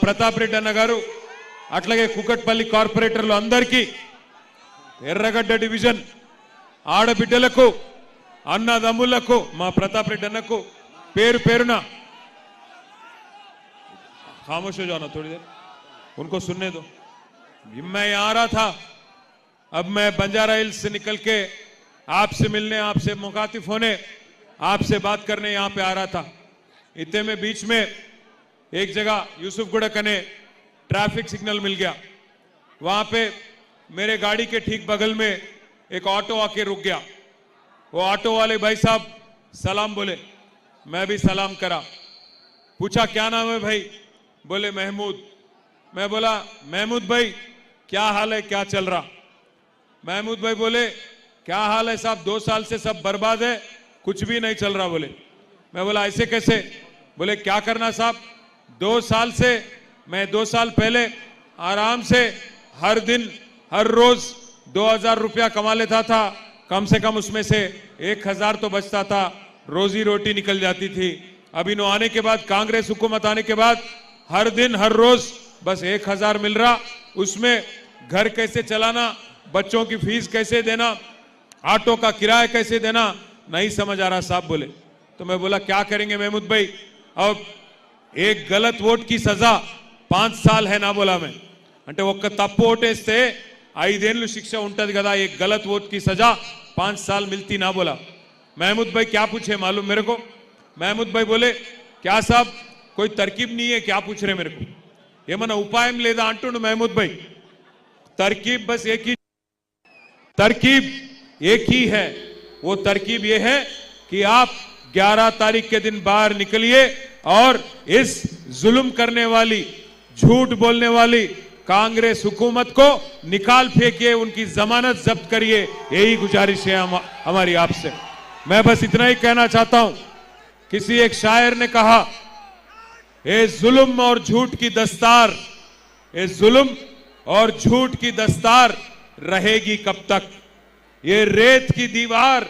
ప్రతాప్ రెడ్డి అన్న గారు అట్లాగే కుకట్పల్లి కార్పొరేటర్లు అందరికీ ఎర్రగడ్డ డివిజన్ ఆడబిడ్డలకు అన్నదమ్ములకు మా ప్రతాప్ రెడ్డి అన్నకు పేరు పేరున खामोश हो जाओ ना थोड़ी देर, उनको सुनने दो। मैं आ रहा था, अब मैं बंजारा हिल्स से निकल के आपसे मिलने, आपसे मुखातिब होने, आपसे बात करने यहाँ पे आ रहा था। इतने में बीच में एक जगह यूसुफगुड़ा कने ट्रैफिक सिग्नल मिल गया। वहां पे मेरे गाड़ी के ठीक बगल में एक ऑटो आके रुक गया। वो ऑटो वाले भाई साहब सलाम बोले, मैं भी सलाम करा। पूछा क्या नाम है भाई? बोले महमूद। मैं बोला महमूद भाई क्या हाल है, क्या चल रहा? महमूद भाई बोले क्या हाल है साहब, 2 साल से सब बर्बाद है, कुछ भी नहीं चल रहा। बोले मैं बोला ऐसे कैसे? बोले क्या करना साहब, 2 साल से मैं 2 साल पहले आराम से हर दिन हर रोज 2000 रुपया कमा लेता था, कम से कम उसमें से 1000 तो बचता था, रोजी रोटी निकल जाती थी। अभी नो आने के बाद, कांग्रेस हुकूमत आने के बाद हर दिन हर रोज बस 1000 मिल रहा, उसमें घर कैसे चलाना, बच्चों की फीस कैसे देना, ऑटो का किराया कैसे देना नहीं समझ आ रहा साहब। बोले तो मैं बोला क्या करेंगे महमूद भाई, अब एक गलत वोट की सजा 5 साल है ना। बोला मैं అంటే ఒక్క తప్పు ఓటేస్తే 5 ఏళ్ళు శిక్ష ఉంటది కదా, एक गलत वोट की सजा 5 साल मिलती ना। बोला महमूद भाई क्या पूछे मालूम मेरे को? महमूद भाई बोले क्या साहब कोई तरकीब नहीं है, क्या पूछ रहे मेरे को? ये मना उपाय लेदा अंटू महमूद भाई, तरकीब बस एक ही, तरकीब एक ही है। वो तरकीब ये है कि आप 11 तारीख के दिन बाहर निकलिए और इस जुल्म करने वाली, झूठ बोलने वाली कांग्रेस हुकूमत को निकाल फेंकिए, उनकी जमानत जब्त करिए। यही गुजारिश है हमारी आपसे। मैं बस इतना ही कहना चाहता हूं, किसी एक शायर ने कहा ये जुल्म और झूठ की दस्तार, ये जुल्म और झूठ की दस्तार रहेगी कब तक, ये रेत की दीवार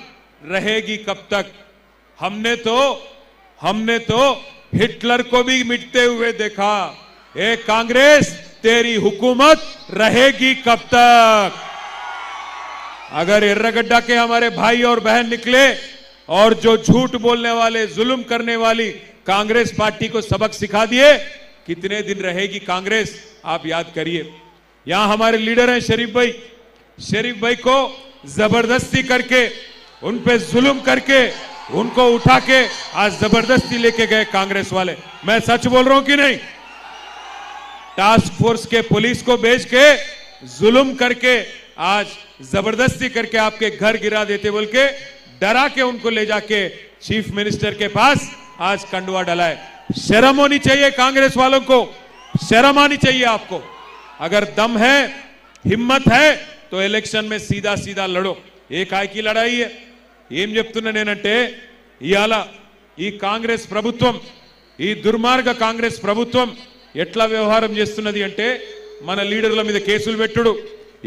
रहेगी कब तक। हमने तो हिटलर को भी मिटते हुए देखा, ये कांग्रेस तेरी हुकूमत रहेगी कब तक। अगर एर्रगड्डा के हमारे भाई और बहन निकले और जो झूठ बोलने वाले, जुल्म करने वाली कांग्रेस पार्टी को सबक सिखा दिए, कितने दिन रहेगी कांग्रेस आप याद करिए। यहां हमारे लीडर हैं शरीफ भाई, शरीफ भाई को जबरदस्ती करके, उन पे जुल्म करके, उनको उठा के आज जबरदस्ती लेके गए कांग्रेस वाले। मैं सच बोल रहा हूं कि नहीं? टास्क फोर्स के पुलिस को भेज के जुल्म करके, आज जबरदस्ती करके आपके घर गिरा देते बोल के डरा के उनको ले जाके चीफ मिनिस्टर के पास आज कंडवा डलाए। शर्म होनी चाहिए कांग्रेस वालों को, शर्म आनी चाहिए आपको। अगर दम है, हिम्मत है तो इलेक्शन में सीधा सीधा लड़ो। ये काय की लड़ाई है? ఏం చెప్తున్నా నేనంటే, ఇయాల ఈ కాంగ్రెస్ ప్రభుత్వం, ఈ దుర్మార్గ కాంగ్రెస్ ప్రభుత్వం ఎట్లా వ్యవహారం చేస్తున్నది అంటే, మన లీడర్ల మీద కేసులు పెట్టుడు,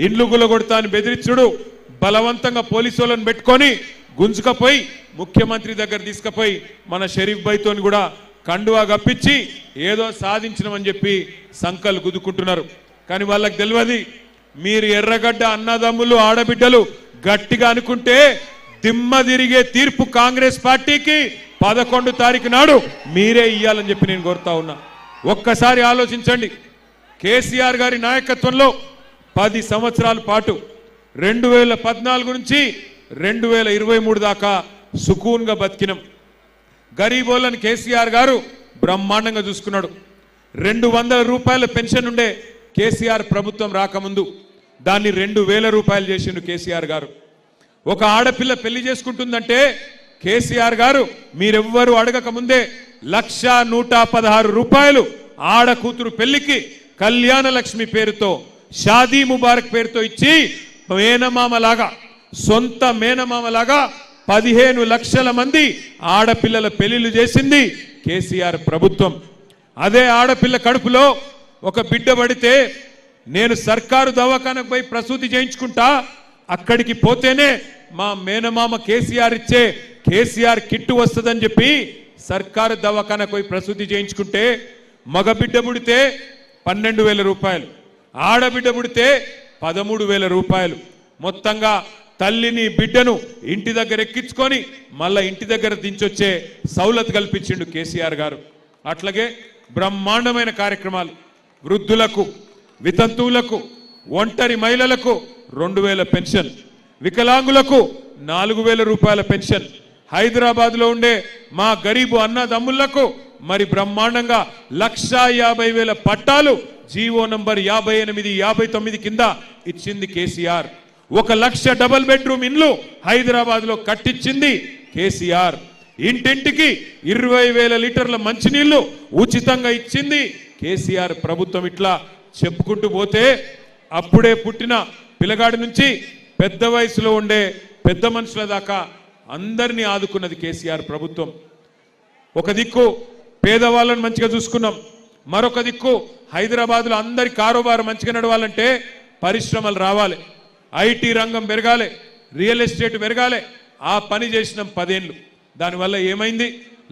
ఇండ్లు గులగొడతా అని బెదిరించుడు, బలవంతంగా పోలీసులను పెట్టుకొని గుంజుకపోయి ముఖ్యమంత్రి దగ్గర తీసుకుపోయి మన షరీఫ్ భాయ్తోని కూడా కండువా గప్పించి ఏదో సాధించమని చెప్పి సంకలు గుద్దుకుంటున్నారు. కానీ వాళ్ళకి తెలియదు, మీరు ఎర్రగడ్డ అన్నదమ్ములు ఆడబిడ్డలు గట్టిగా అనుకుంటే దిమ్మ తిరిగే తీర్పు కాంగ్రెస్ పార్టీకి 11 తారీఖు నాడు మీరే ఇయ్యాలని చెప్పి నేను కోరుతా ఉన్నా. ఒక్కసారి ఆలోచించండి, కేసీఆర్ గారి నాయకత్వంలో 10 సంవత్సరాల పాటు 2014 నుంచి 2023 దాకా సుకూన్గా బతికినాం. గరీబోళ్ళని కేసీఆర్ గారు బ్రహ్మాండంగా చూసుకున్నాడు. 200 రూపాయల పెన్షన్ ఉండే కేసీఆర్ ప్రభుత్వం రాకముందు దాన్ని 2000 రూపాయలు చేసిండు కేసీఆర్ గారు. ఒక ఆడపిల్ల పెళ్లి చేసుకుంటుందంటే కేసీఆర్ గారు మీరెవ్వరూ అడగక ముందే 1,116 రూపాయలు ఆడ కూతురు పెళ్లికి కళ్యాణ లక్ష్మి పేరుతో, షాదీ ముబారక్ పేరుతో ఇచ్చి మేనమామలాగా, సొంత మేనమామలాగా 15 లక్షల మంది ఆడపిల్లల పెళ్లిళ్ళు చేసింది కేసీఆర్ ప్రభుత్వం. అదే ఆడపిల్ల కడుపులో ఒక బిడ్డ పడితే నేను సర్కారు దవాఖానకు పోయి ప్రసూతి చేయించుకుంటా, అక్కడికి పోతేనే మా మేనమామ కేసీఆర్ ఇచ్చే కేసీఆర్ కిట్టు వస్తుందని చెప్పి సర్కారు దవాఖానకు పోయి ప్రసూతి చేయించుకుంటే, మగ బిడ్డ పుడితే 12,000 రూపాయలు, ఆడబిడ్డ పుడితే 13,000 రూపాయలు. మొత్తంగా తల్లిని బిడ్డను ఇంటి దగ్గర ఎక్కించుకొని మళ్ళా ఇంటి దగ్గర దించొచ్చే సౌలత్ కల్పించిండు కేసీఆర్ గారు. అట్లాగే బ్రహ్మాండమైన కార్యక్రమాలు వృద్ధులకు, వితంతువులకు, ఒంటరి మహిళలకు 2,000 పెన్షన్, వికలాంగులకు 4,000 రూపాయల పెన్షన్, హైదరాబాద్లో ఉండే మా గరీబు అన్నదమ్ములకు మరి బ్రహ్మాండంగా 1,50,000 పట్టాలు జీవో నంబర్ 58, 59 కింద ఇచ్చింది కేసీఆర్. 1,00,000 డబుల్ బెడ్రూమ్ ఇండ్లు హైదరాబాద్లో కట్టించింది కేసీఆర్. ఇంటింటికి 20,000 లీటర్ల మంచినీళ్లు ఉచితంగా ఇచ్చింది కేసీఆర్ ప్రభుత్వం. ఇట్లా చెప్పుకుంటూ పోతే అప్పుడే పుట్టిన పిల్లగాడి నుంచి పెద్ద వయసులో ఉండే పెద్ద మనుషుల దాకా అందరినీ ఆదుకున్నది కేసీఆర్ ప్రభుత్వం. ఒక దిక్కు పేదవాళ్ళని మంచిగా చూసుకున్నాం, మరొక దిక్కు హైదరాబాద్లో అందరి కారోబారు మంచిగా నడవాలంటే పరిశ్రమలు రావాలి, ఐటీ రంగం పెరగాలి, రియల్ ఎస్టేట్ పెరగాలి. ఆ పని చేసినాం 10 ఏళ్ళు. దానివల్ల ఏమైంది?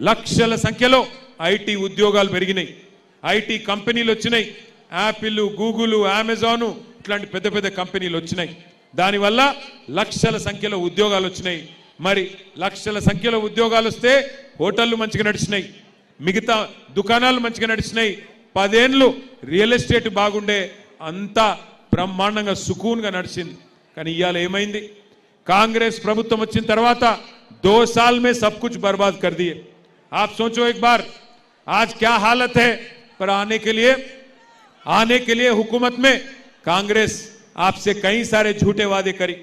లక్షల సంఖ్యలో ఐటీ ఉద్యోగాలు పెరిగినాయి, ఐటీ కంపెనీలు వచ్చినాయి. యాపిల్, గూగుల్, అమెజాన్ ఇట్లాంటి పెద్ద పెద్ద కంపెనీలు వచ్చినాయి. దానివల్ల లక్షల సంఖ్యలో ఉద్యోగాలు వచ్చినాయి. మరి లక్షల సంఖ్యలో ఉద్యోగాలు వస్తే హోటళ్లు మంచిగా నడిచినాయి, మిగతా దుకాణాలు మంచిగా నడిచినాయి. 10 ఏళ్ళు రియల్ ఎస్టేట్ బాగుండే అంతా బ్రహ్మాండంగా సుకూన్గా నడిచింది. కానీ ఇవాళ ఏమైంది? कांग्रेस प्रभुत्व వచ్చిన తర్వాత 2 साल में सब कुछ बर्बाद कर दिए. आप सोचो एक बार आज क्या हालत है. पर आने के लिए हुकूमत में कांग्रेस आपसे कई सारे झूठे वादे करी.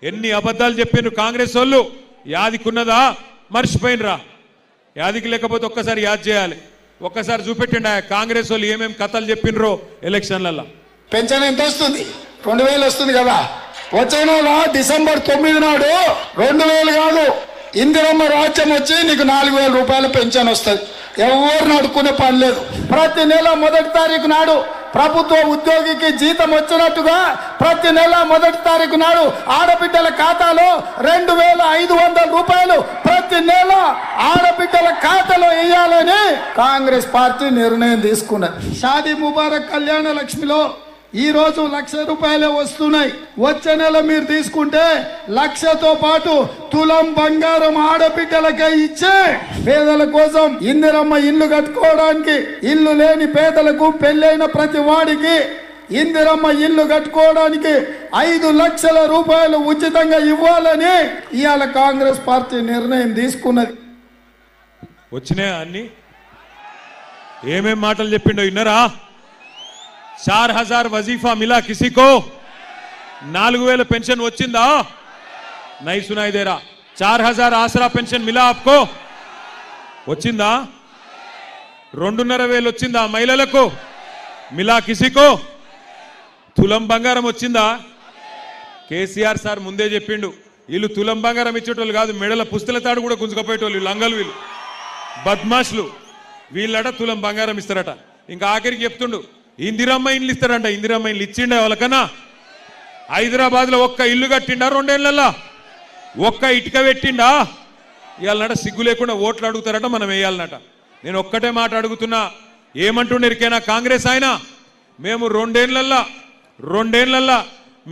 ఎన్ని అబద్ధాలు చెప్పిన కాంగ్రెస్ వాళ్ళు యాదికున్నదా? మర్చిపోయినరా? యాదికి లేకపోతే ఒక్కసారి యాద్ చేయాలి. ఒక్కసారి చూపెట్టండి ఆ కాంగ్రెస్ వాళ్ళు ఏమేం కథలు చెప్పినరో ఎలక్షన్లలో. పెన్షన్ ఎంత వస్తుంది? 2,000 వస్తుంది కదా. వచ్చే నెల డిసెంబర్ 9 నాడు 2,000 కాదు, ఇందిరమ్మ రాజ్యం వచ్చి నీకు 4,000 రూపాయల పెన్షన్ వస్తుంది. ఎవరిని అడుక్కునే పని లేదు. ప్రతి నెల 1వ తారీఖు నాడు ప్రభుత్వ ఉద్యోగికి జీతం వచ్చినట్టుగా ప్రతి నెల 1వ తారీఖు నాడు ఆడబిడ్డల ఖాతాలో 2,500 రూపాయలు ప్రతి నెల ఆడబిడ్డల ఖాతాలో వేయాలని కాంగ్రెస్ పార్టీ నిర్ణయం తీసుకున్నది. షాదీ ముబారక్ కళ్యాణ లక్ష్మిలో ఈ రోజు 1,00,000 రూపాయలే వస్తున్నాయి. వచ్చే నెల మీరు తీసుకుంటే 1,00,000తో పాటు తులం బంగారం ఆడబిడ్డలకే ఇచ్చే పేదల కోసం ఇందిరమ్మ ఇల్లు కట్టుకోవడానికి, ఇల్లు లేని పేదలకు, పెళ్ళైన ప్రతి వాడికి ఇందిరమ్మ ఇల్లు కట్టుకోవడానికి 5 లక్షల రూపాయలు ఉచితంగా ఇవ్వాలని ఇవాళ కాంగ్రెస్ పార్టీ నిర్ణయం తీసుకున్నది. వచ్చినాయా అన్ని? ఏమేం మాటలు చెప్పిండో విన్నారా? 4,000 वजीफा मिला किसी को? 4,000 पेंशन వచ్చిందా? नहीं सुनाई दे रहा. 4,000 आसरा पेंशन मिला आपको? వచ్చిందా? 2,500 వచ్చిందా మహిళలకు? మిలా కిసికో? తులం బంగారం వచ్చిందా? కేసీఆర్ సార్ ముందే చెప్పిండు, వీళ్ళు తులం బంగారం ఇచ్చేటోళ్ళు కాదు, మెడల పుస్తల తాడు కూడా గుంజుకపోయేటోళ్ళు లంగలు. వీళ్ళు బద్మాష్లు. వీళ్ళట తులం బంగారం ఇస్తారట. ఇంకా ఆఖరికి చెప్తుండు ఇందిరమ్మ ఇల్లు ఇస్తారంట. ఇందిరమ్మ ఇల్లు ఇచ్చిండే వాళ్ళకన్నా? హైదరాబాద్లో ఒక్క ఇల్లు కట్టిండా 2 ఏళ్లలో? ఒక్క ఇటుక పెట్టిండా? ఇవాళనట సిగ్గు లేకుండా ఓట్లు అడుగుతారట, మనం వేయాలన్నట. నేను ఒక్కటే మాట అడుగుతున్నా, ఏమంటుండేరికైనా కాంగ్రెస్ ఆయన, మేము 2 ఏళ్లలో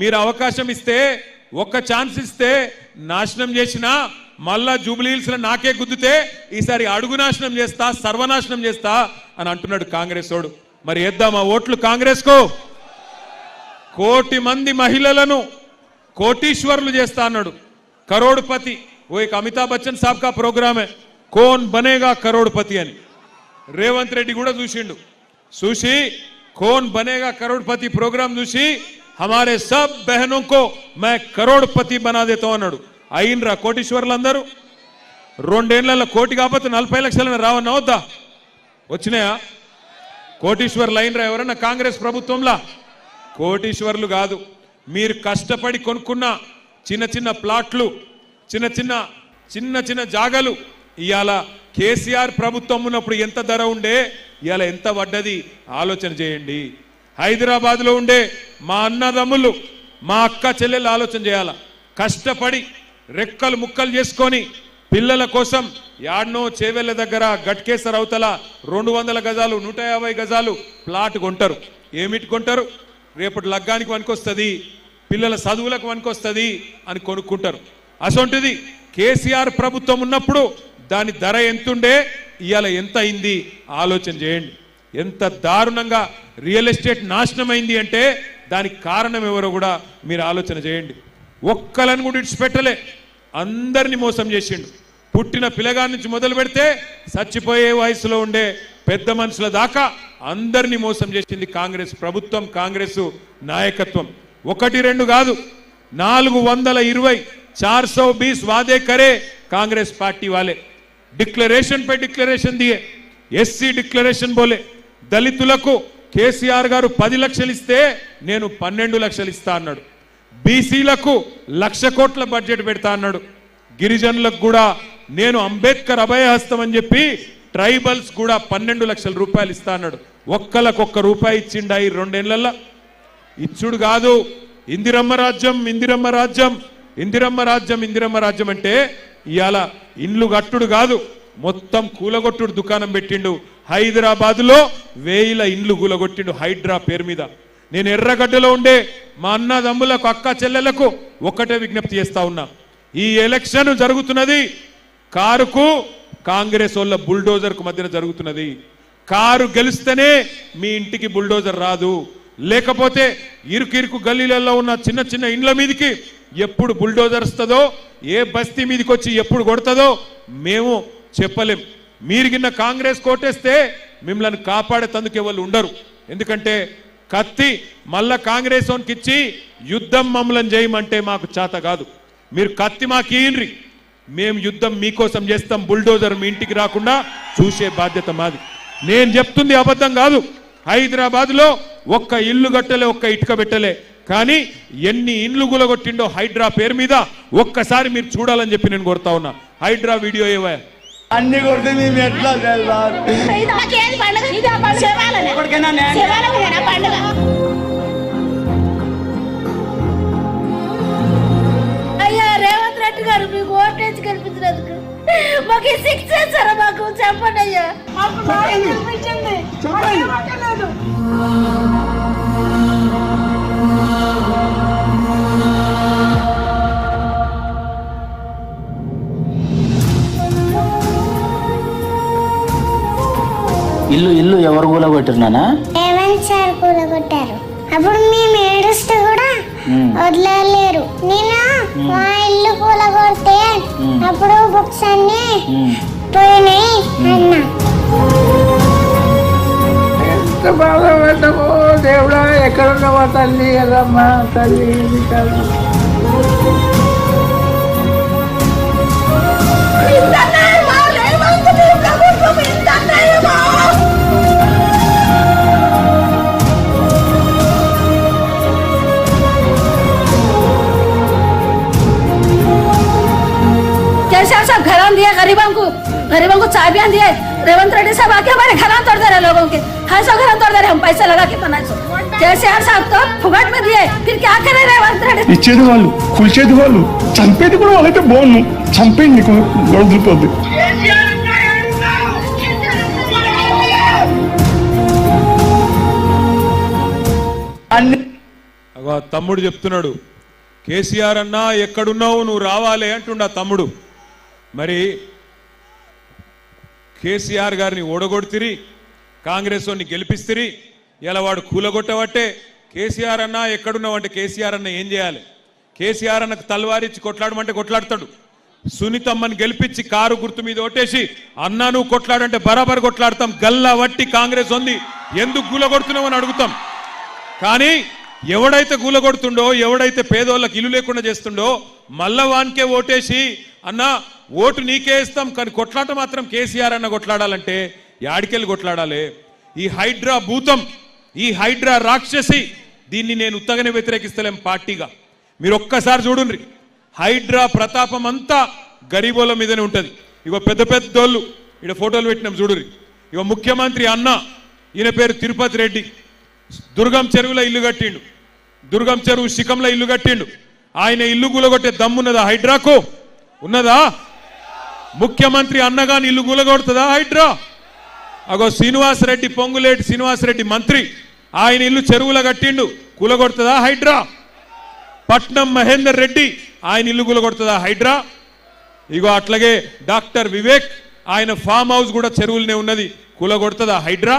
మీరు అవకాశం ఇస్తే, ఒక్క ఛాన్స్ ఇస్తే నాశనం చేసినా మళ్ళా జూబ్లీహిల్స్లో నాకే గుద్దుతే ఈసారి అడుగు నాశనం చేస్తా, సర్వనాశనం చేస్తా అని అంటున్నాడు కాంగ్రెస్ వాడు. మరి వేద్దామా ఓట్లు కాంగ్రెస్ కు? 1 కోటి మంది మహిళలను కోటీశ్వరులు చేస్తా అన్నాడు. కరోడ్పతి. वो एक अमिताभ बच्चन साहब का प्रोग्राम है, कौन बनेगा करोड़पति అని. రేవంత్ రెడ్డి కూడా చూసిండు. చూసి कौन बनेगा करोड़पति प्रोग्राम చూసి हमारे सब बहनों को मैं करोड़पति बना देता हूं అన్నాడు. అయినరా కోటీశ్వరులు అందరూ? 2 ఏళ్లలో కోటి కాకపోతే 40 లక్షలను రావన్నా వద్దా? వచ్చినాయా? కోటీశ్వర్లు అయినరా ఎవరన్నా కాంగ్రెస్ ప్రభుత్వంలో? కోటీశ్వర్లు కాదు. మీరు కష్టపడి కొనుక్కున్న చిన్న చిన్న ప్లాట్లు, చిన్న చిన్న జాగాలు ఇవాళ కేసీఆర్ ప్రభుత్వం ఉన్నప్పుడు ఎంత ధర ఉండే, ఇవాళ ఎంత పడ్డది ఆలోచన చేయండి. హైదరాబాద్లో ఉండే మా అన్నదమ్ములు, మా అక్క చెల్లెళ్ళు ఆలోచన చేయాల. కష్టపడి రెక్కలు ముక్కలు చేసుకొని పిల్లల కోసం యాడ్నో చేవెళ్ళ దగ్గర గట్కేసర్ అవతల 200 గజాలు 150 గజాలు ప్లాట్ కొంటారు. ఏమిటి కొంటారు? రేపటి లగ్గానికి వనికొస్తుంది, పిల్లల చదువులకు వనికొస్తుంది అని కొనుక్కుంటారు. అసొంటిది కేసీఆర్ ప్రభుత్వం ఉన్నప్పుడు దాని ధర ఎంతుండే, ఇవాళ ఎంత అయింది ఆలోచన చేయండి. ఎంత దారుణంగా రియల్ ఎస్టేట్ నాశనమైంది అంటే దానికి కారణం ఎవరో కూడా మీరు ఆలోచన చేయండి. ఒక్కలను కూడా ఇడిచిపెట్టలే, అందరినీ మోసం చేసిండు. పుట్టిన పిల్లగాడి నుంచి మొదలు పెడితే చచ్చిపోయే వయసులో ఉండే పెద్ద మనుషుల దాకా అందరినీ మోసం చేసింది కాంగ్రెస్ ప్రభుత్వం, కాంగ్రెస్ నాయకత్వం. 1-2 కాదు, 420 420 वादे करे कांग्रेस पार्टी वाले. डिक्लेरेशन पे डिक्लेरेशन दिए, एससी डिक्लेरेशन बोले. దళితులకు కేసీఆర్ గారు 10 లక్షలు ఇస్తే నేను 12 లక్షలు ఇస్తా అన్నాడు. బీసీలకు 1,00,000 కోట్ల బడ్జెట్ పెడతా అన్నాడు. గిరిజనులకు కూడా నేను అంబేద్కర్ అభయహస్తం అని చెప్పి ట్రైబల్స్ కూడా 12 లక్షల రూపాయలు ఇస్తా అన్నాడు. ఒక్కలకొక్క రూపాయి ఇచ్చిండా ఈ 2 ఏళ్లలో? ఇచ్చుడు కాదు, ఇందిరమ్మ రాజ్యం ఇందిరమ్మ రాజ్యం ఇందిరమ్మ రాజ్యం ఇందిరమ్మ రాజ్యం అంటే ఇవాళ ఇండ్లు కట్టుడు కాదు, మొత్తం కూలగొట్టుడు దుకాణం పెట్టిండు. హైదరాబాద్లో 1000 ఇండ్లు కూలగొట్టిండు హైడ్రా పేరు మీద. నేను ఎర్రగడ్డలో ఉండే మా అన్నదమ్ములకు అక్క చెల్లెలకు ఒక్కటే విజ్ఞప్తి చేస్తా ఉన్నా, ఈ ఎలక్షన్ జరుగుతున్నది కారుకు కాంగ్రెస్ వాళ్ళ బుల్డోజర్కు మధ్యన జరుగుతున్నది. కారు గెలిస్తేనే మీ ఇంటికి బుల్డోజర్ రాదు, లేకపోతే ఇరుకు గల్లీలలో ఉన్న చిన్న చిన్న ఇండ్ల మీదకి ఎప్పుడు బుల్డోజర్ వస్తుందో, ఏ బస్తీ మీదకి వచ్చి ఎప్పుడు కొడుతుందో మేము చెప్పలేం. మీరు గిన్న కాంగ్రెస్ కోటేస్తే మిమ్మల్ని కాపాడేందుకు ఎవరు ఉండరు. ఎందుకంటే కత్తి మళ్ళా కాంగ్రెస్ వానికి ఇచ్చి యుద్ధం మమ్మల్ని చేయమంటే మాకు చేత కాదు. మీరు కత్తి మాకు ఇయ్యండి, మేము యుద్ధం మీకోసం చేస్తాం. బుల్డోజర్ మీ ఇంటికి రాకుండా చూసే బాధ్యత మాది. నేను చెప్తుంది అబద్ధం కాదు. హైదరాబాద్లో ఒక్క ఇల్లు కట్టలే, ఒక్క ఇటుక పెట్టలే, కానీ ఎన్ని ఇండ్లు గులగొట్టిండో హైడ్రా పేరు మీద ఒక్కసారి మీరు చూడాలని చెప్పి నేను కోరుతా ఉన్నా. హైడ్రా వీడియో ఏవా అన్ని కొడితే మేము ఎట్లా అయ్యా రేవంత్ రెడ్డి గారు మీకు ఓటేసి కల్పించినందుకు మాకు శిక్ష చేస్తారా? మాకు చెప్పండి అయ్యా. ఇల్లు ఎవరు కూలగొట్టారు నానా? రేవంత్ సార్ కూలగొట్టారు. అప్పుడు మేము ఏడుస్తూ కూడా వదలలేరు. నేను మా ఇల్లు కూలగొడితే అప్పుడు బుక్స్ అన్ని పోయినాయి అన్న. ఎంత బాధపడ్డామో దేవుడా, ఎక్కడున్నావా తల్లి కదమ్మా, తల్లి కదా. केसीआर साहब घरान दिए गरीबों को चाबियां दिए. रेवंत रेड्डी साहब आके हमारे घरान तोड़ दे रहे लोगों के. 250 घरान तोड़ दे रहे, हम पैसे लगा के 500. केसीआर साहब तो फुगट में दिए, फिर क्या करे रेवंत रेड्डी? ఇచ్చేది వాళ్ళు, కూల్చేది వాళ్ళు, చంపేది కూడా వాళ్ళైతే బాగున్నాం. చంపేది నీకు వదిలిపోద్ది. తమ్ముడు చెప్తున్నాడు, కేసీఆర్ అన్నా ఎక్కడున్నావు నువ్వు రావాలి అంటుండ తమ్ముడు. మరి కేసీఆర్ గారిని ఓడగొడితిరి, కాంగ్రెస్ వాడిని గెలిపిస్తిరి, ఇలా వాడు కూలగొట్టబట్టే కేసీఆర్ అన్నా ఎక్కడున్నావు అంటే కేసీఆర్ అన్న ఏం చేయాలి? కేసీఆర్ అన్నకు తలవారిచ్చి కొట్లాడమంటే కొట్లాడతాడు. సునీతమ్మని గెలిపించి కారు గుర్తు మీద ఓటేసి అన్నా నువ్వు కొట్లాడంటే బరాబర్ కొట్లాడతాం. గల్లా వట్టి కాంగ్రెస్ ఉంది, ఎందుకు కూలగొడుతున్నావు అని అడుగుతాం. కానీ ఎవడైతే కూలగొడుతుండో, ఎవడైతే పేదోళ్ళకి ఇల్లు లేకుండా చేస్తుండో మళ్ళా వానికే ఓటేసి అన్నా ఓటు నీకే ఇస్తాం, కానీ కొట్లాట మాత్రం కేసీఆర్ అన్న కొట్లాడాలంటే యాడికెళ్ళి కొట్లాడాలి? ఈ హైడ్రా భూతం, ఈ హైడ్రా రాక్షసి, దీన్ని నేను ఉత్తగానే వ్యతిరేకిస్తలేం పార్టీగా. మీరు ఒక్కసారి చూడండి, హైడ్రా ప్రతాపం అంతా గరీబోళ్ళ మీదనే ఉంటుంది. ఇగో పెద్ద పెద్దోళ్ళు ఇక్కడ ఫోటోలు పెట్టినాం చూడుర్రి. ఇగో ముఖ్యమంత్రి అన్న, ఈయన పేరు తిరుపతి రెడ్డి, దుర్గం చెరువులో ఇల్లు కట్టిండు, దుర్గం చెరువు శిఖంలో ఇల్లు కట్టిండు. ఆయన ఇల్లు కూలగొట్టే దమ్మున్నదా హైడ్రాకు? ఉన్నదా? ముఖ్యమంత్రి అన్నగా ఇల్లు కూలగొడుతుందా హైడ్రా? అగో శ్రీనివాసరెడ్డి, పొంగులేటి శ్రీనివాసరెడ్డి మంత్రి, ఆయన ఇల్లు చెరువుల కట్టిండు, కూలగొడుతుందా హైడ్రా? పట్నం మహేందర్ రెడ్డి, ఆయన ఇల్లు కూలగొడుతుందా హైడ్రా? ఇగో అట్లాగే డాక్టర్ వివేక్, ఆయన ఫామ్ హౌస్ కూడా చెరువులనే ఉన్నది, కూలగొడుతుందా హైడ్రా?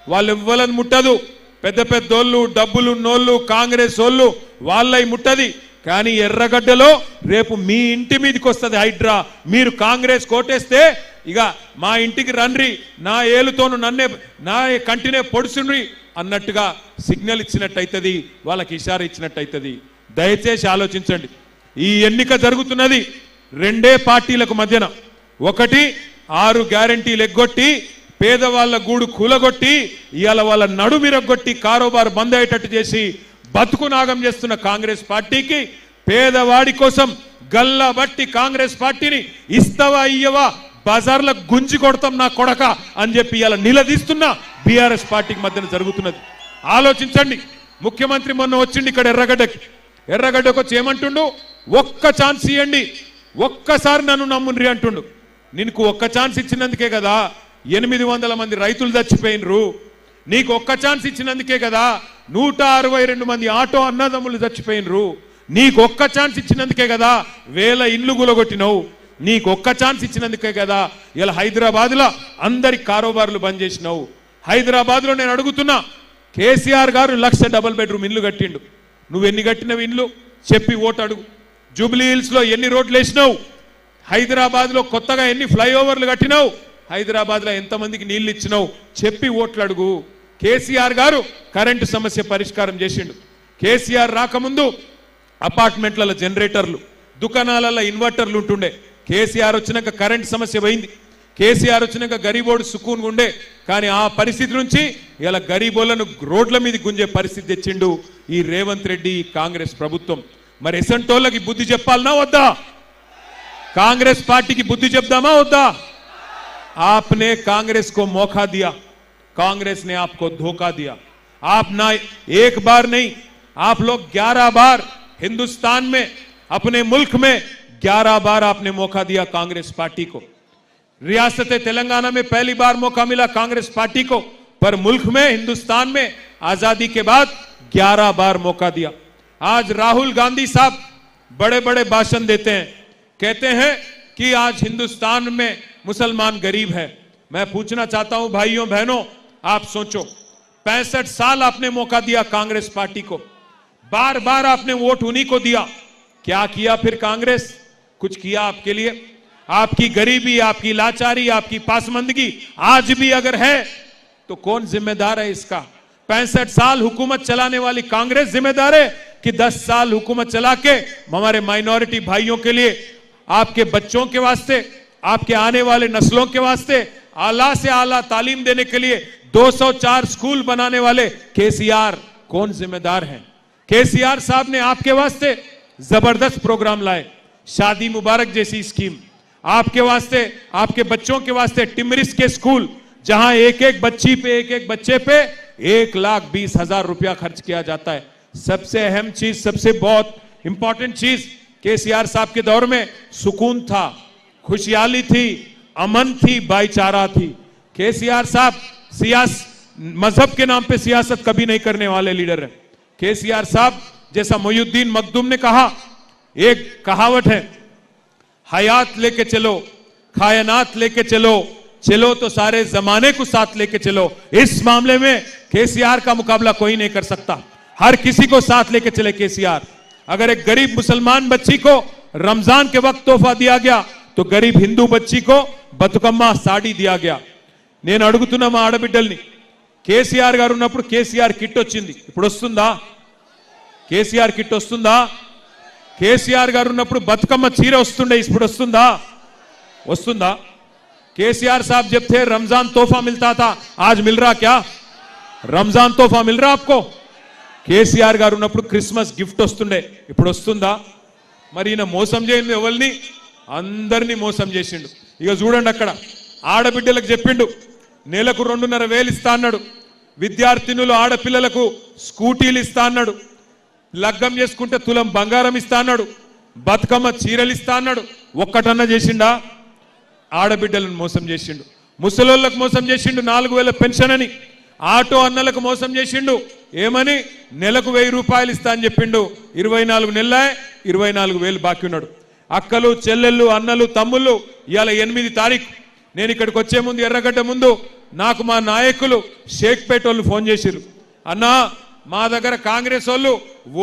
వాళ్ళు ఇవ్వాలని ముట్టదు, పెద్ద పెద్దోళ్ళు డబ్బులు నోళ్ళు కాంగ్రెస్ వాళ్ళు వాళ్ళై ముట్టది. కానీ ఎర్రగడ్డలో రేపు మీ ఇంటి మీదకి వస్తుంది హైడ్రా. మీరు కాంగ్రెస్ కోటేస్తే ఇక మా ఇంటికి రండ్రి, నా ఏలుతోను నన్నే నా కంటినే పొడుచుండ్రి అన్నట్టుగా సిగ్నల్ ఇచ్చినట్టయితుంది, వాళ్ళకి ఇషారా ఇచ్చినట్టయితుంది. దయచేసి ఆలోచించండి. ఈ ఎన్నిక జరుగుతున్నది రెండే పార్టీలకు మధ్యన. ఒకటి 6 గ్యారంటీలు ఎగ్గొట్టి పేదవాళ్ళ గూడు కూలగొట్టి ఇవాళ వాళ్ళ నడుమిరగొట్టి కారోబారు బంద్ అయ్యేటట్టు చేసి బతుకు నాగం చేస్తున్న కాంగ్రెస్ పార్టీకి, పేదవాడి కోసం గల్లబట్టి కాంగ్రెస్ పార్టీని ఇస్తావా ఇయ్యవా బజార్ల గుంజి కొడతాం నా కొడక అని చెప్పి ఇలా నిలదీస్తున్న బీఆర్ఎస్ పార్టీకి మధ్యన జరుగుతున్నది. ఆలోచించండి. ముఖ్యమంత్రి మొన్న వచ్చిండి ఇక్కడ ఎర్రగడ్డకు వచ్చి ఏమంటుండు? ఒక్క ఛాన్స్ ఇవ్వండి, ఒక్కసారి నన్ను నమ్ముండ్రి అంటుండు. నీకు ఒక్క ఛాన్స్ ఇచ్చినందుకే కదా 800 మంది రైతులు చచ్చిపోయినరు. నీకు ఒక్క ఛాన్స్ ఇచ్చినందుకే కదా 162 మంది ఆటో అన్నదమ్ములు చచ్చిపోయినరు. నీకు ఒక్క ఛాన్స్ ఇచ్చినందుకే కదా 1000 ఇండ్లు గులగొట్టినవు. నీకు ఒక్క ఛాన్స్ ఇచ్చినందుకే కదా ఇలా హైదరాబాద్లో అందరి కారోబార్లు బంద్ చేసినావు. హైదరాబాద్లో నేను అడుగుతున్నా, కేసీఆర్ గారు 1,00,000 డబుల్ బెడ్రూమ్ ఇల్లు కట్టిండు. నువ్వు ఎన్ని కట్టినవి ఇండ్లు చెప్పి ఓటు అడుగు. జూబ్లీ హిల్స్లో ఎన్ని రోడ్లు వేసినావు? హైదరాబాద్లో కొత్తగా ఎన్ని ఫ్లైఓవర్లు కట్టినావు? హైదరాబాద్లో ఎంతమందికి నీళ్లు ఇచ్చినావు చెప్పి ఓట్లు అడుగు. కేసీఆర్ గారు కరెంటు సమస్య పరిష్కారం చేసిండు. కేసీఆర్ రాకముందు అపార్ట్మెంట్లలో జనరేటర్లు, దుకాణాలలో ఇన్వర్టర్లు ఉంటుండే. కేసీఆర్ వచ్చినాక కరెంట్ సమస్య పోయింది. కేసీఆర్ వచ్చినాక గరీబోడు సుకూన్ ఉండే. కానీ ఆ పరిస్థితి నుంచి ఇలా గరీబోళ్లను రోడ్ల మీద గుంజే పరిస్థితి తెచ్చిండు ఈ రేవంత్ రెడ్డి కాంగ్రెస్ ప్రభుత్వం. మరి ఎసంటోళ్ళకి బుద్ధి చెప్పాలనా వద్దా? కాంగ్రెస్ పార్టీకి బుద్ధి చెప్దామా వద్దా? आपने कांग्रेस को मौका दिया, कांग्रेस ने आपको धोखा दिया. आप ना एक बार नहीं, आप लोग 11 बार हिंदुस्तान में अपने मुल्क में 11 बार आपने मौका दिया कांग्रेस पार्टी को. रियासत तेलंगाना में पहली बार मौका मिला कांग्रेस पार्टी को, पर मुल्क में हिंदुस्तान में आजादी के बाद 11 बार मौका दिया. आज राहुल गांधी साहब बड़े बड़े भाषण देते हैं, कहते हैं कि आज हिंदुस्तान में मुसलमान गरीब है. मैं पूछना चाहता हूं भाइयों बहनों, आप सोचो, 65 साल आपने मौका दिया कांग्रेस पार्टी को, बार बार आपने वोट उन्हीं को दिया. क्या किया फिर कांग्रेस? कुछ किया आपके लिए? आपकी गरीबी, आपकी लाचारी, आपकी पासमंदगी आज भी अगर है तो कौन जिम्मेदार है इसका? 65 साल हुकूमत चलाने वाली कांग्रेस जिम्मेदार है कि 10 साल हुकूमत चला के हमारे माइनॉरिटी भाइयों के लिए, आपके बच्चों के वास्ते, आपके आने वाले नस्लों के वास्ते आला से आला तालीम देने के लिए 204 स्कूल बनाने वाले केसीआर कौन जिम्मेदार हैं? केसीआर साहब ने आपके वास्ते जबरदस्त प्रोग्राम लाए, शादी मुबारक जैसी स्कीम, आपके वास्ते, आपके बच्चों के वास्ते टिमरिस के स्कूल, जहां एक एक बच्चे पे 1,20,000 रुपया खर्च किया जाता है. सबसे अहम चीज, सबसे बहुत इंपॉर्टेंट चीज, केसीआर साहब के दौर में सुकून था, खुशहाली थी, अमन थी, भाईचारा थी. केसीआर साहब मजहब के नाम पे सियासत कभी नहीं करने वाले लीडर हैं. केसीआर साहब जैसा मोयुद्दीन मखदूम ने कहा, एक कहावत है, हयात लेके चलो, कायनात लेके चलो, चलो तो सारे जमाने को साथ लेके चलो. इस मामले में केसीआर का मुकाबला कोई नहीं कर सकता. हर किसी को साथ लेके चले केसीआर. अगर एक गरीब मुसलमान बच्ची को रमजान के वक्त तोहफा दिया गया तो गरीब हिंदू बच्ची को बतुकम्मा साड़ी दिया गया. నేను అడుగుతున్నా మా ఆడబిడ్డల్ని, కేసీఆర్ గారు ఉన్నప్పుడు కేసీఆర్ కిట్ వచ్చింది, ఇప్పుడు వస్తుందా? కేసీఆర్ కిట్ వస్తుందా? కేసీఆర్ గారు ఉన్నప్పుడు బతుకమ్మ చీర వస్తుండే, ఇప్పుడు వస్తుందా? వస్తుందా? केसीआर साहब जब थे रमजान तोहफा मिलता था, आज मिल रहा क्या? रमजान तोहफा मिल रहा आपको? కేసీఆర్ గారు ఉన్నప్పుడు క్రిస్మస్ గిఫ్ట్ వస్తుండే, ఇప్పుడు వస్తుందా? మరి ఈయన మోసం చేయండి, ఎవరిని? అందరినీ మోసం చేసిండు. ఇక చూడండి, అక్కడ ఆడబిడ్డలకు చెప్పిండు నెలకు 2,500 ఇస్తా అన్నాడు, విద్యార్థినులు ఆడపిల్లలకు స్కూటీలు ఇస్తా అన్నాడు, లగ్గం చేసుకుంటే తులం బంగారం ఇస్తా అన్నాడు, బతుకమ్మ చీరలు ఇస్తా అన్నాడు. ఒక్కటన్నా చేసిండా? ఆడబిడ్డలను మోసం చేసిండు, ముసలోళ్ళకు మోసం చేసిండు 4000 పెన్షన్ అని, ఆటో అన్నలకు మోసం చేసిండు ఏమని నెలకు 1000 రూపాయలు ఇస్తా అని చెప్పిండు. 24 నెలలే 24,000 బాకీ ఉన్నాడు. అక్కలు చెల్లెళ్ళు అన్నలు తమ్ముళ్ళు ఇవాళ 8 తారీఖు నేను ఇక్కడికి వచ్చే ముందు ఎర్రగడ్డ ముందు నాకు మా నాయకులు షేక్పేట వాళ్ళు ఫోన్ చేసిరు. అన్నా మా దగ్గర కాంగ్రెస్ వాళ్ళు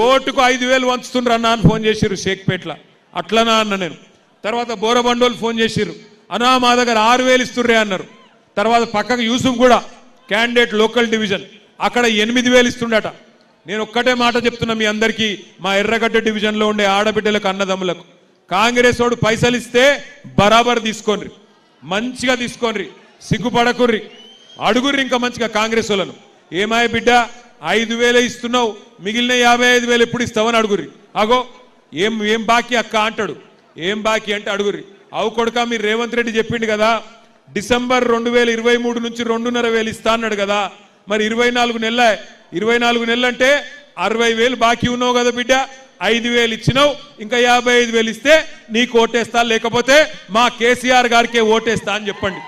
ఓటుకు 5,000 వంచుతుండ్రు అన్నా అని ఫోన్ చేసిరు షేక్పేటలో. అట్లనా అన్న నేను. తర్వాత బోరబండోళ్ళు ఫోన్ చేసిరు, అన్నా మా దగ్గర 6,000 ఇస్తుర్రే అన్నారు. తర్వాత పక్కకు యూసుఫ్ కూడా క్యాండిడేట్ లోకల్ డివిజన్ అక్కడ 8,000 ఇస్తుండట. నేను ఒక్కటే మాట చెప్తున్నా మీ అందరికీ, మా ఎర్రగడ్డ డివిజన్లో ఉండే ఆడబిడ్డలకు అన్నదమ్ములకు, కాంగ్రెస్ వాడు పైసలు ఇస్తే బరాబర్ తీసుకోండి, మంచిగా తీసుకోండి, సిగ్గుపడకుర్రి, అడుగుర్రి ఇంకా మంచిగా కాంగ్రెస్ వాళ్ళను. ఏమాయ బిడ్డ 5,000 ఇస్తున్నావు, మిగిలిన 55,000 ఎప్పుడు ఇస్తావని అడుగుర్రి. అగో ఏం బాకీ అక్క అంటాడు. ఏం బాకీ అంటే అడుగుర్రి. అవు కొడుక మీరు రేవంత్ రెడ్డి చెప్పిండు కదా డిసెంబర్ 2023 నుంచి 2,500 ఇస్తా అన్నాడు కదా, మరి 24 నెలలు అంటే 60,000 బాకీ ఉన్నావు కదా బిడ్డ, 5,000 ఇచ్చినావు, ఇంకా 55,000 ఇస్తే నీకు ఓటేస్తా, లేకపోతే మా కేసీఆర్ గారికే ఓటేస్తా అని చెప్పండి.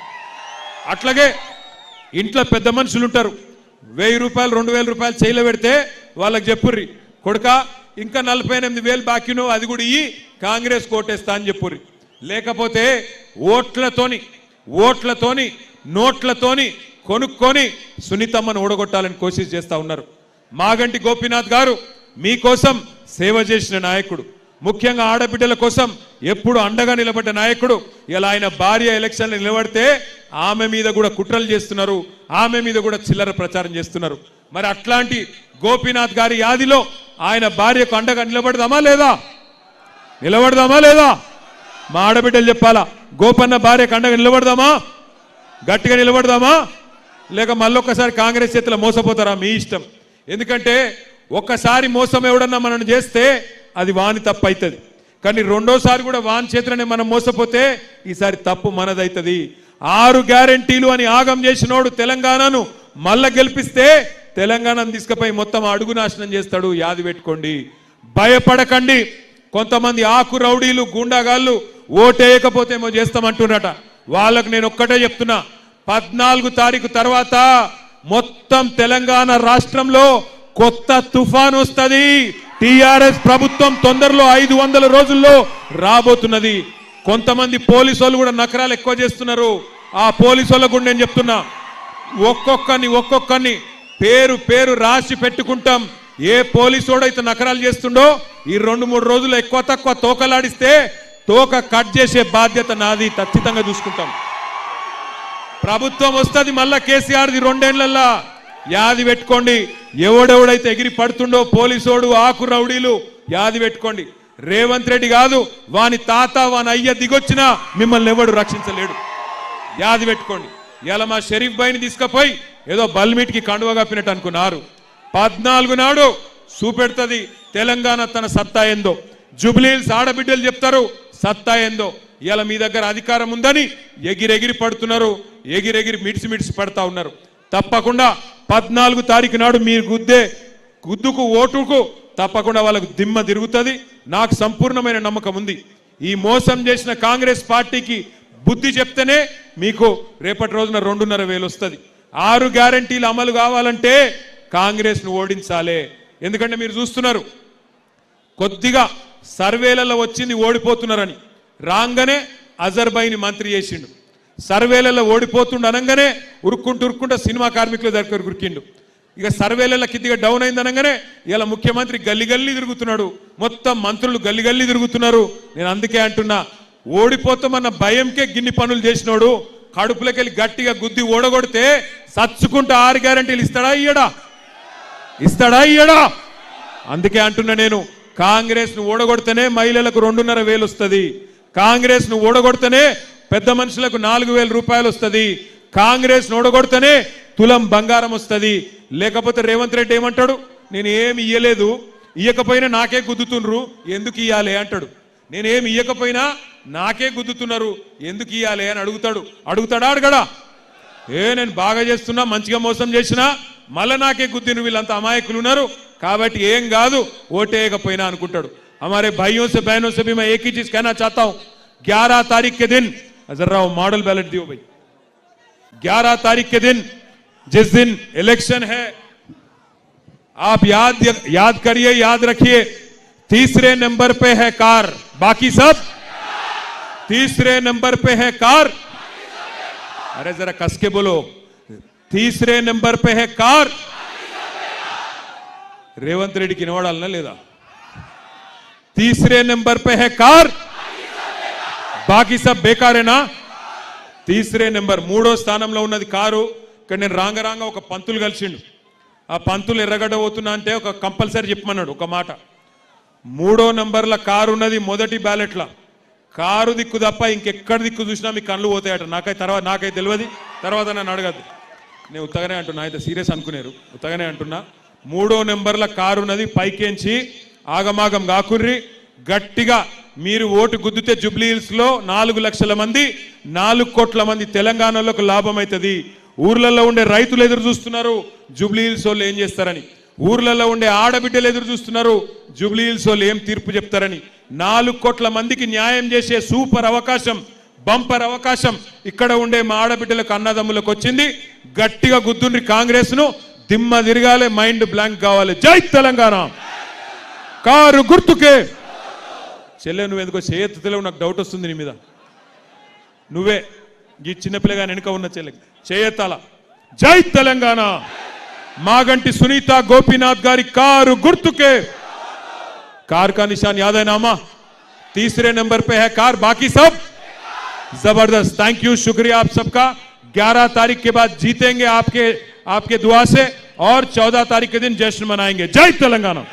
అట్లాగే ఇంట్లో పెద్ద మనుషులు ఉంటారు, 1,000 రూపాయలు 2,000 రూపాయలు చేయలో పెడితే వాళ్ళకి చెప్పుర్రి, కొడుక ఇంకా 48,000 బాకీ ఉన్నావు, అది కూడా ఇయ్యి, కాంగ్రెస్ ఓటేస్తా అని చెప్పుర్రి. లేకపోతే ఓట్లతోని నోట్లతోని కొనుక్కొని సునీతమ్మను ఓడగొట్టాలని కోషిష్ చేస్తా ఉన్నారు. మాగంటి గోపీనాథ్ గారు మీకోసం సేవ చేసిన నాయకుడు, ముఖ్యంగా ఆడబిడ్డల కోసం ఎప్పుడు అండగా నిలబడ్డ నాయకుడు. ఇలా ఆయన భార్య ఎలక్షన్లు నిలబడితే ఆమె మీద కూడా కుట్రలు చేస్తున్నారు, ఆమె మీద కూడా చిల్లర ప్రచారం చేస్తున్నారు. మరి అట్లాంటి గోపీనాథ్ గారి యాదిలో ఆయన భార్యకు అండగా నిలబడదామా లేదా? మా ఆడబిడ్డలు చెప్పాలా, గోపన్న భార్యకు అండగా నిలబడదామా? గట్టిగా నిలబడదామా? లేక మళ్ళొక్కసారి కాంగ్రెస్ చేతిలో మోసపోతారా? మీ ఇష్టం. ఎందుకంటే ఒక్కసారి మోసం ఎవడన్నా మనం చేస్తే అది వాని తప్పు అవుతుంది, కానీ రెండోసారి కూడా వాని చేతిలోనే మనం మోసపోతే ఈసారి తప్పు మనదవుతుంది. 6 గ్యారెంటీలు అని ఆగం చేసినోడు తెలంగాణను మళ్ళా గెలిపిస్తే తెలంగాణను తీసుకుపోయి మొత్తం అడుగు నాశనం చేస్తాడు. యాది పెట్టుకోండి, భయపడకండి. కొంతమంది ఆకు రౌడీలు గూండాగాళ్ళు ఓటేయకపోతే ఏమో చేస్తామంటున్నారట. వాళ్ళకు నేను ఒక్కటే చెప్తున్నా, 14 తారీఖు తర్వాత మొత్తం తెలంగాణ రాష్ట్రంలో కొత్త తుఫాన్ వస్తుంది. టిఆర్ఎస్ ప్రభుత్వం తొందరలో 500 రోజుల్లో రాబోతున్నది. కొంతమంది పోలీసు వాళ్ళు కూడా నకరాలు ఎక్కువ చేస్తున్నారు. ఆ పోలీసు వాళ్ళకు కూడా నేను చెప్తున్నా, ఒక్కొక్కరిని పేరు రాసి పెట్టుకుంటాం. ఏ పోలీసు అయితే నకరాలు చేస్తుండో ఈ 2-3 రోజులు ఎక్కువ తక్కువ తోకలాడిస్తే తోక కట్ చేసే బాధ్యత నాది, ఖచ్చితంగా చూసుకుంటాం. ప్రభుత్వం వస్తుంది మళ్ళా కేసీఆర్ది 2 ఏళ్లల్లా. యాది పెట్టుకోండి, ఎవడెవడైతే ఎగిరి పడుతుండో పోలీసోడు ఆకు రౌడీలు యాది పెట్టుకోండి. రేవంత్ రెడ్డి కాదు, వాని తాత వాని అయ్య దిగొచ్చినా మిమ్మల్ని ఎవడు రక్షించలేడు. యాది పెట్టుకోండి. ఇలా మా షరీఫ్ భాయ్ని తీసుకుపోయి ఏదో బల్మీట్కి కండువ కప్పినట్టు అనుకున్నారు. 14 నాడు చూపెడుతుంది తెలంగాణ తన సత్తా ఏందో. జూబ్లీహిల్స్ ఆడబిడ్డలు చెప్తారు సత్తా ఏందో. ఇలా మీ దగ్గర అధికారం ఉందని ఎగిరెగిరి పడుతున్నారు, ఎగిరెగిరి మిడిసి పడతా ఉన్నారు. తప్పకుండా 14 తారీఖు నాడు మీరు గుద్దుకు ఓటుకు తప్పకుండా వాళ్ళకు దిమ్మ తిరుగుతుంది. నాకు సంపూర్ణమైన నమ్మకం ఉంది. ఈ మోసం చేసిన కాంగ్రెస్ పార్టీకి బుద్ధి చెప్తేనే మీకు రేపటి రోజున 2,500 వస్తుంది. 6 గ్యారెంటీలు అమలు కావాలంటే కాంగ్రెస్ ను ఓడించాలే. ఎందుకంటే మీరు చూస్తున్నారు, కొద్దిగా సర్వేలలో వచ్చింది ఓడిపోతున్నారని, రాగానే అజర్బైని మంత్రి చేసిండు. సర్వేలలో ఓడిపోతుండ అనగానే ఉరుక్కుంటూ సినిమా కార్మికుల దగ్గర ఉరికిండు. ఇక సర్వేలలో కిద్దిగా డౌన్ అయింది అనగానే ఇలా ముఖ్యమంత్రి గల్లి తిరుగుతున్నాడు, మొత్తం మంత్రులు గల్లి తిరుగుతున్నారు. నేను అందుకే అంటున్నా, ఓడిపోతామన్న భయంకే గిన్ని పనులు చేసినోడు కడుపులకెళ్ళి గట్టిగా గుద్ది ఓడగొడితే సచ్చుకుంటూ 6 గ్యారెంటీలు ఇస్తాడా ఇయ్యడా? అందుకే అంటున్నా నేను, కాంగ్రెస్ ను ఓడగొడితేనే మహిళలకు 2,500 వస్తుంది, కాంగ్రెస్ ను ఓడగొడితేనే పెద్ద మనుషులకు 4,000 రూపాయలు వస్తుంది, కాంగ్రెస్ ను ఓడగొడితేనే తులం బంగారం వస్తుంది. లేకపోతే రేవంత్ రెడ్డి ఏమంటాడు, నేను ఏమి ఇయ్యలేదు, ఇయ్యకపోయినా నాకే గుద్దుతుండ్రు, ఎందుకు ఇయ్యాలి అంటాడు. నేనేమి ఇయ్యకపోయినా నాకే గుద్దుతున్నారు, ఎందుకు ఇయ్యాలి అని అడుగుతాడా అడగడా? నేను బాగా చేస్తున్నా, మంచిగా మోసం చేసినా మళ్ళా నాకే గుద్దిన వీళ్ళంతా అమాయకులు ఉన్నారు కాబట్టి ఏం కాదు ఓటేయకపోయినా అనుకుంటాడు. हमारे भाइयों से बहनों से भी मैं एक ही चीज कहना चाहता हूं, 11 तारीख के दिन जरा वो मॉडल बैलेट दियो भाई। 11 तारीख के दिन जिस दिन इलेक्शन है, आप याद करिए, याद रखिए, तीसरे नंबर पे है कार, बाकी सब तीसरे नंबर पे है कार। अरे जरा कस के बोलो, तीसरे नंबर पे है कार। रेवंत रेड्डी की निवडालना लेदा, तीसरे नंबर पे है कार, బాకీ సబ్ బేకారేనా? తీసరే నెంబర్, మూడో స్థానంలో ఉన్నది కారు. ఇక్కడ నేను రాంగ ఒక పంతులు కలిసిండు. ఆ పంతులు ఎర్రగడ్డ పోతున్నా అంటే ఒక కంపల్సరీ చెప్పమన్నాడు ఒక మాట. మూడో నంబర్ల కారు ఉన్నది మొదటి బ్యాలెట్ల. కారు దిక్కు తప్ప ఇంకెక్కడ దిక్కు చూసినా మీ కళ్ళు పోతాయట. నాకైతే తెలియదు, తర్వాత నన్ను అడగద్దు. నేను ఉత్తగానే అంటున్నా, అయితే సీరియస్ అనుకునేరు, ఉత్తగానే అంటున్నా. మూడో నెంబర్ల కారు ఉన్నది, పైకేంచి ఆగమాగం కాకుర్రి. గట్టిగా మీరు ఓటు గుద్దితే జూబ్లీ హిల్స్ లో 4 లక్షల మంది, 4 కోట్ల మంది తెలంగాణలోకి లాభం అవుతుంది. ఊర్లలో ఉండే రైతులు ఎదురు చూస్తున్నారు జూబ్లీ హిల్స్ వాళ్ళు ఏం చేస్తారని. ఊర్లలో ఉండే ఆడబిడ్డలు ఎదురు చూస్తున్నారు జూబ్లీ హిల్స్ వాళ్ళు ఏం తీర్పు చెప్తారని. 4 కోట్ల మందికి న్యాయం చేసే సూపర్ అవకాశం, బంపర్ అవకాశం ఇక్కడ ఉండే మా ఆడబిడ్డలకు, అన్నదమ్ములకు వచ్చింది. గట్టిగా గుద్దుండ్రి కాంగ్రెస్ ను, దిమ్మ తిరగాలి, మైండ్ బ్లాంక్ కావాలి. జై తెలంగాణ. కారు గుర్తుకే. చెల్లె నువ్వెందుకో చేయెత్తుతలేవు, నాకు డౌట్ వస్తుంది నీ మీద. నువ్వే ఈ చిన్నపిల్లగా వెనుక ఉన్న చెల్లెకి చేయెత్తాల. జై తెలంగాణ. మాగంటి సునీత గోపీనాథ్ గారి కారు గుర్తుకే. कार का निशान याद है नामा, तीसरे नंबर पे है कार, बाकी सब जबरदस्त. थैंक यू, शुक्रिया आप सबका. 11 तारीख के बाद जीतेंगे आपके दुआ से, और 14 तारीख के दिन जश्न मनाएंगे. जय तेलंगाना.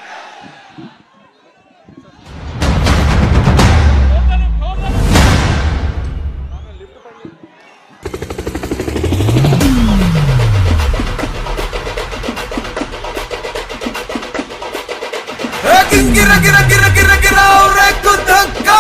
गिरा गिरा गिरा गिरा गिरा और एक धक्का